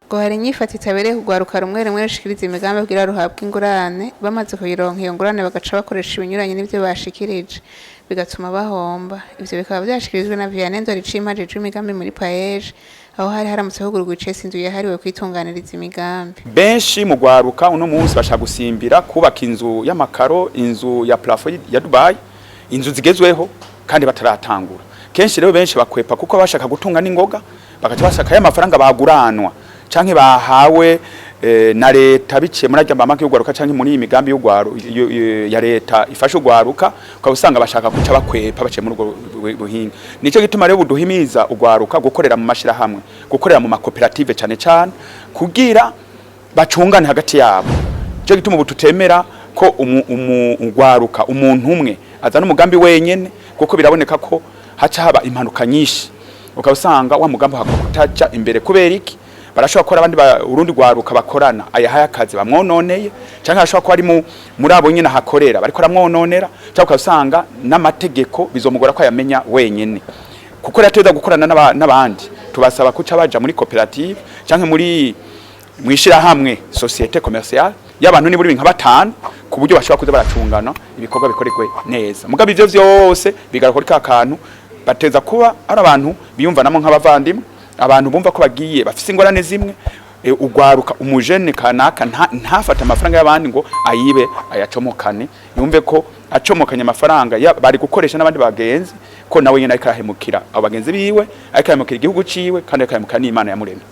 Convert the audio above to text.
ngo hari inyifata itabereye kugwaruka rumwe rumwe rushikiriza imigambi kugira ruhabwe ingurane bamaze kuyironka iyo ngurane bagaca bakoresha ibinyuranye n'ivyo bashikirije bigatuma bahomba. Ivyo bikaba vyashikirijwe na Vianney Ndoricimaje imigambi muri PAEEJ aho hari haramutse hugurwa icese inzu yahariwe kwitunganiriza imigambi. Benshi mu gwaruka uno munsi bashaka gusimbira kubaka inzu y'amakaro, inzu ya plafond ya Dubai, inzu zigezweho kandi bataratangura. Kenshi rero benshi bakwepa kuko bashaka gutunga n'ingoga bakaca bashaka y'amafaranga baguranwa canke bahawe na leta biciye muri ajya mamake y'ugwaruka canke muri imigambi y'ugwaru ya leta ifasha ugwaruka ukabusanga bashaka kuca bakwepa baciye muri ubwo buhinga. Nico gituma rero buduhimiza ugwaruka gukorera mu mashira hamwe, gukorera mu makoperative cane cane kugira bacungane hagati yabo. Nico gituma bututemera ko ugwaruka umuntu umwe azana umugambi wenyene kuko biraboneka ko haca haba impanuka nyinshi ukabusanga wa mugambi hakutaja imbere kubera iki barashobora gukora abandi urundi gwaruka bakorana ayahaye akazi bamwononeye canke ashobora ko ari muri abo nyene hakorera bariko ramwononera cyangwa ukabusanga n'amategeko bizomugora ko yamenya wenyene kuko yateza gukorana n'abandi tubasaba kuca baja muri cooperative canke muri mwishira hamwe societe commerciale y'abantu ni buri nka batanu ku buryo bashobora kuza baracungana ibikorwa bikorekwe neza mugabe ivyo vyose bigarakora akantu bateza kuba ari abantu biyumvanamo nk'abavandimwe abantu bumva ko bagiye bafise ingorane zimwe ugwaruka umujene kanaka ntafata amafaranga y'abandi ngo ayibe ayacomokane yumve ko acomokanya amafaranga bari gukoresha n'abandi bagenzi ko nawe nyene ariko arahemukira abo bagenzi biwe ariko arahemukira igihugu ciwe kandi ariko arahemukira n'Imana yamuremye.